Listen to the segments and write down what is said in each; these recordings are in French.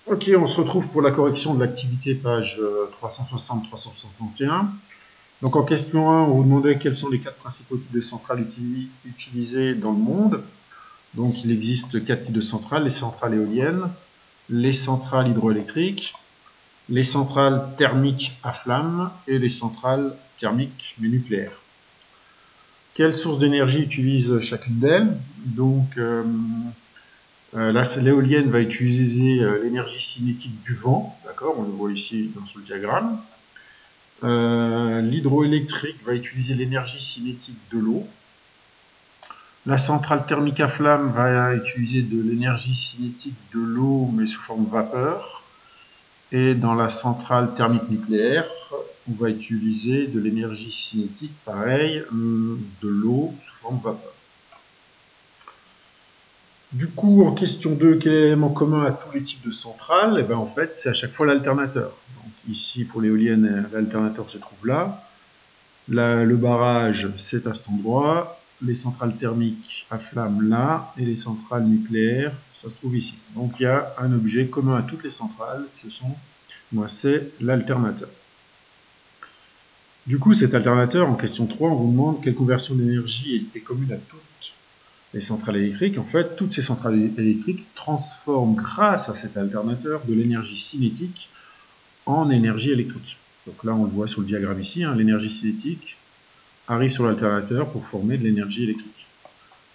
Ok, on se retrouve pour la correction de l'activité, page 360-361. Donc en question 1, on vous demandait quels sont les quatre principaux types de centrales utilisées dans le monde. Donc il existe quatre types de centrales: les centrales éoliennes, les centrales hydroélectriques, les centrales thermiques à flamme et les centrales thermiques mais nucléaires. Quelle source d'énergie utilise chacune d'elles? Donc là, l'éolienne va utiliser l'énergie cinétique du vent, d'accord, on le voit ici sur le diagramme. L'hydroélectrique va utiliser l'énergie cinétique de l'eau. La centrale thermique à flamme va utiliser de l'énergie cinétique de l'eau, mais sous forme de vapeur. Et dans la centrale thermique nucléaire, on va utiliser de l'énergie cinétique, pareil, de l'eau sous forme de vapeur. Du coup, en question 2, quel est l'élément commun à tous les types de centrales? Et bien, en fait, c'est à chaque fois l'alternateur. Donc ici, pour l'éolienne, l'alternateur se trouve là. Le barrage, c'est à cet endroit. Les centrales thermiques à flamme là. Et les centrales nucléaires, ça se trouve ici. Donc il y a un objet commun à toutes les centrales, c'est l'alternateur. Du coup, cet alternateur, en question 3, on vous demande quelle conversion d'énergie est commune à toutes les centrales électriques. En fait, toutes ces centrales électriques transforment, grâce à cet alternateur, de l'énergie cinétique en énergie électrique. Donc là, on le voit sur le diagramme ici, hein, l'énergie cinétique arrive sur l'alternateur pour former de l'énergie électrique.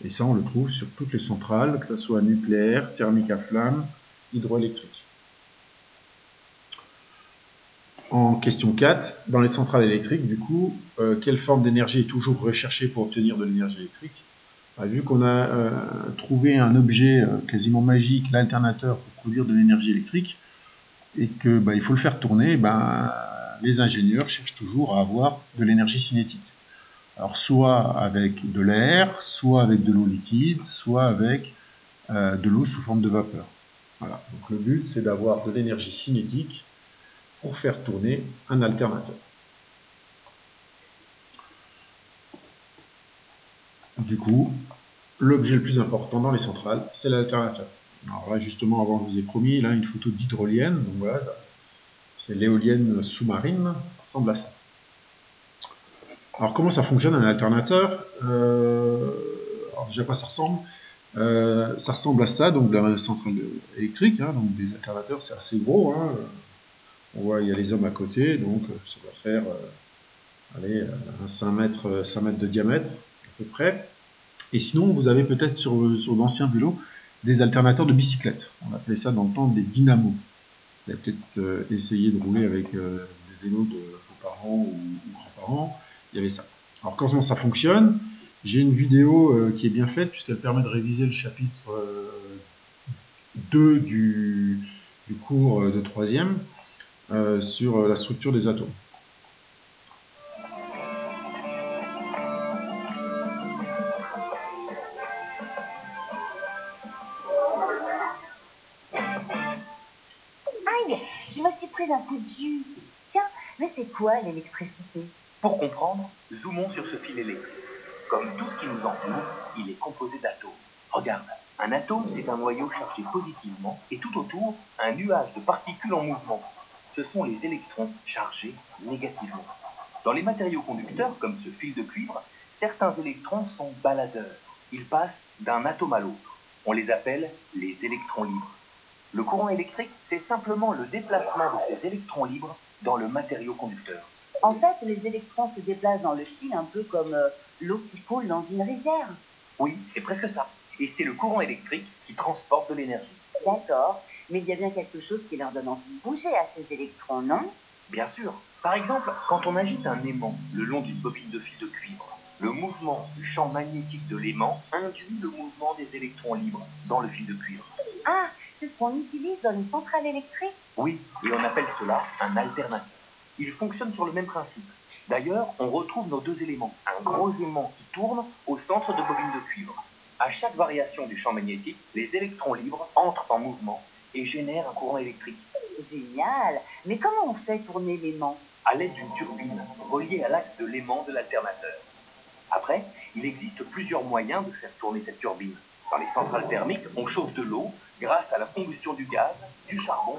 Et ça, on le trouve sur toutes les centrales, que ce soit nucléaire, thermique à flamme, hydroélectrique. En question 4, dans les centrales électriques, du coup, quelle forme d'énergie est toujours recherchée pour obtenir de l'énergie électrique? Vu qu'on a trouvé un objet quasiment magique, l'alternateur, pour produire de l'énergie électrique, et que il faut le faire tourner, les ingénieurs cherchent toujours à avoir de l'énergie cinétique. Alors soit avec de l'air, soit avec de l'eau liquide, soit avec de l'eau sous forme de vapeur. Voilà. Donc le but, c'est d'avoir de l'énergie cinétique pour faire tourner un alternateur. Du coup, l'objet le plus important dans les centrales, c'est l'alternateur. Alors là, justement, avant, je vous ai promis là une photo d'hydrolienne. Donc voilà, c'est l'éolienne sous-marine. Ça ressemble à ça. Alors comment ça fonctionne un alternateur? Alors déjà, à quoi ça ressemble? Ça ressemble à ça, donc la centrale électrique. Hein, donc des alternateurs, c'est assez gros. Hein. On voit, il y a les hommes à côté, donc ça doit faire allez, 5 mètres, 5 mètres de diamètre, à peu près. Et sinon, vous avez peut-être sur d'anciens vélos des alternateurs de bicyclette. On appelait ça dans le temps des dynamos. Vous avez peut-être essayé de rouler avec des vélos de vos parents ou grands-parents. Il y avait ça. Alors, comment ça fonctionne? J'ai une vidéo qui est bien faite puisqu'elle permet de réviser le chapitre 2 du cours de 3e sur la structure des atomes. Aïe, je me suis pris un coup de jus. Tiens, mais c'est quoi l'électricité? Pour comprendre, zoomons sur ce fil électrique. Comme tout ce qui nous entoure, il est composé d'atomes. Regarde, un atome, c'est un noyau chargé positivement et tout autour, un nuage de particules en mouvement. Ce sont les électrons chargés négativement. Dans les matériaux conducteurs, comme ce fil de cuivre, certains électrons sont baladeurs. Ils passent d'un atome à l'autre. On les appelle les électrons libres. Le courant électrique, c'est simplement le déplacement de ces électrons libres dans le matériau conducteur. En fait, les électrons se déplacent dans le fil un peu comme l'eau qui coule dans une rivière. Oui, c'est presque ça. Et c'est le courant électrique qui transporte de l'énergie. D'accord, mais il y a bien quelque chose qui leur donne envie de bouger à ces électrons, non? Bien sûr. Par exemple, quand on agite un aimant le long d'une bobine de fil de cuivre, le mouvement du champ magnétique de l'aimant induit le mouvement des électrons libres dans le fil de cuivre. Ah, c'est ce qu'on utilise dans une centrale électrique? Oui, et on appelle cela un alternateur. Il fonctionne sur le même principe. D'ailleurs, on retrouve nos deux éléments, un gros aimant qui tourne au centre de bobine de cuivre. À chaque variation du champ magnétique, les électrons libres entrent en mouvement et génèrent un courant électrique. Génial! Mais comment on fait tourner l'aimant? À l'aide d'une turbine reliée à l'axe de l'aimant de l'alternateur. Après, il existe plusieurs moyens de faire tourner cette turbine. Dans les centrales thermiques, on chauffe de l'eau grâce à la combustion du gaz, du charbon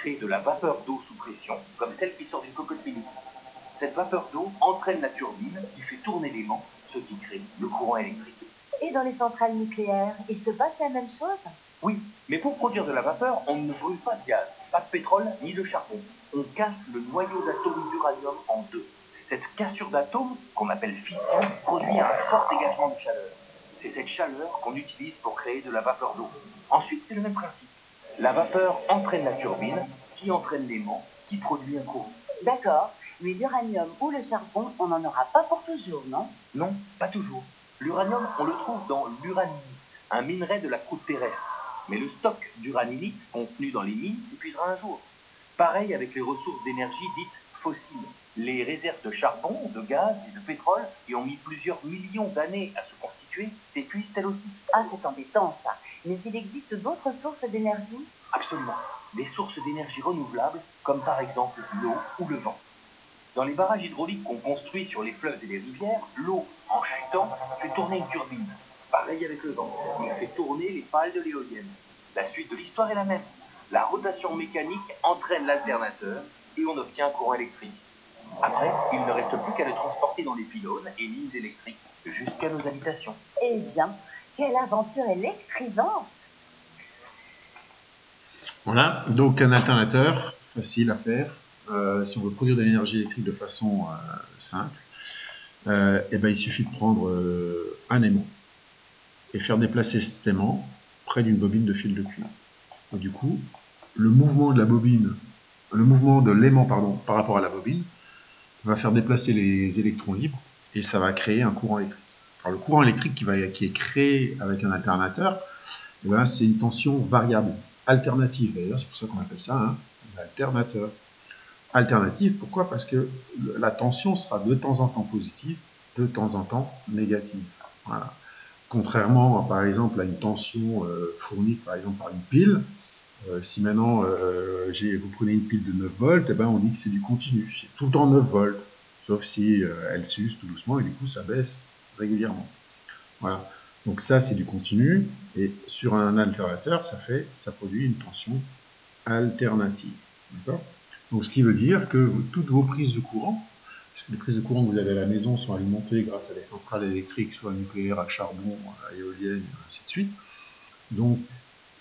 créer de la vapeur d'eau sous pression, comme celle qui sort d'une cocotte minute. Cette vapeur d'eau entraîne la turbine qui fait tourner l'aimant, ce qui crée le courant électrique. Et dans les centrales nucléaires, il se passe la même chose? Oui, mais pour produire de la vapeur, on ne brûle pas de gaz, pas de pétrole ni de charbon. On casse le noyau d'atomes d'uranium en deux. Cette cassure d'atomes, qu'on appelle fission, produit un fort dégagement de chaleur. C'est cette chaleur qu'on utilise pour créer de la vapeur d'eau. Ensuite, c'est le même principe. La vapeur entraîne la turbine, qui entraîne l'aimant, qui produit un courant. D'accord, mais l'uranium ou le charbon, on n'en aura pas pour toujours, non? Non, pas toujours. L'uranium, on le trouve dans l'uraninite, un minerai de la croûte terrestre. Mais le stock d'uraninite contenu dans les mines s'épuisera un jour. Pareil avec les ressources d'énergie dites fossiles. Les réserves de charbon, de gaz et de pétrole, qui ont mis plusieurs millions d'années à se constituer, s'épuisent elles aussi. Ah, c'est embêtant ça. Mais il existe d'autres sources d'énergie? Absolument. Des sources d'énergie renouvelables, comme par exemple l'eau ou le vent. Dans les barrages hydrauliques qu'on construit sur les fleuves et les rivières, l'eau, en chutant, fait tourner une turbine. Pareil avec le vent, il fait tourner les pales de l'éolienne. La suite de l'histoire est la même. La rotation mécanique entraîne l'alternateur et on obtient un courant électrique. Après, il ne reste plus qu'à le transporter dans les pylônes et lignes électriques jusqu'à nos habitations. Eh bien, quelle aventure électrisante! Voilà, donc un alternateur, facile à faire. Si on veut produire de l'énergie électrique de façon simple, et ben, il suffit de prendre un aimant et faire déplacer cet aimant près d'une bobine de fil de cuivre. Et du coup, le mouvement de la bobine, le mouvement de l'aimant par rapport à la bobine, va faire déplacer les électrons libres et ça va créer un courant électrique. Alors le courant électrique qui est créé avec un alternateur, eh ben, c'est une tension variable, alternative. D'ailleurs, c'est pour ça qu'on appelle ça un alternateur. Alternative, pourquoi? Parce que la tension sera de temps en temps positive, de temps en temps négative. Voilà. Contrairement, par exemple, à une tension fournie par exemple par une pile, si maintenant vous prenez une pile de 9 volts, eh ben, on dit que c'est du continu, c'est tout le temps 9 volts, sauf si elle s'use tout doucement et du coup ça baisse régulièrement. Voilà. Donc ça c'est du continu, et sur un alternateur, ça produit une tension alternative. D'accord? Donc ce qui veut dire que toutes vos prises de courant, puisque les prises de courant que vous avez à la maison sont alimentées grâce à des centrales électriques, soit nucléaires, à charbon, à éoliennes, et ainsi de suite. Donc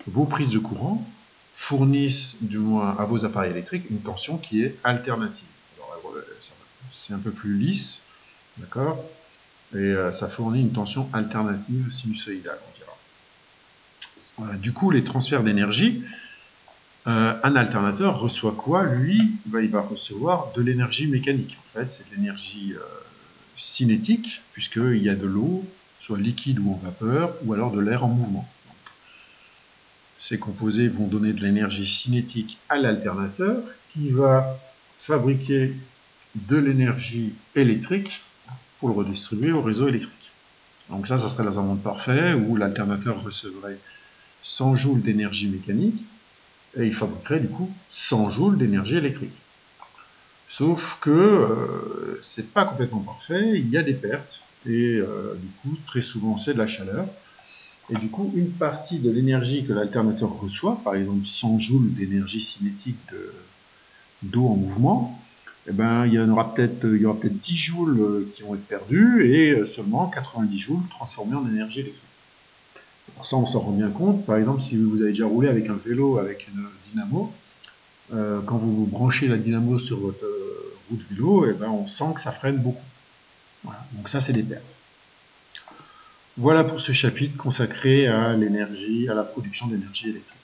vos prises de courant fournissent du moins à vos appareils électriques une tension qui est alternative. C'est un peu plus lisse, d'accord? Et ça fournit une tension alternative sinusoïdale, on dira. Du coup, les transferts d'énergie, un alternateur reçoit quoi? Lui, il va recevoir de l'énergie mécanique. En fait, c'est de l'énergie cinétique, puisqu'il y a de l'eau, soit liquide ou en vapeur, ou alors de l'air en mouvement. Ces composés vont donner de l'énergie cinétique à l'alternateur, qui va fabriquer de l'énergie électrique pour le redistribuer au réseau électrique. Donc ça serait dans un monde parfait, où l'alternateur recevrait 100 joules d'énergie mécanique, et il fabriquerait du coup 100 joules d'énergie électrique. Sauf que c'est pas complètement parfait, il y a des pertes, et du coup très souvent c'est de la chaleur, et du coup une partie de l'énergie que l'alternateur reçoit, par exemple 100 joules d'énergie cinétique d'eau en mouvement, eh ben, il y aura peut-être 10 joules qui vont être perdus, et seulement 90 joules transformés en énergie électrique. Alors ça, on s'en rend bien compte. Par exemple, si vous avez déjà roulé avec un vélo avec une dynamo, quand vous branchez la dynamo sur votre roue de vélo, eh ben, on sent que ça freine beaucoup. Voilà. Donc ça, c'est des pertes. Voilà pour ce chapitre consacré à l'énergie, à la production d'énergie électrique.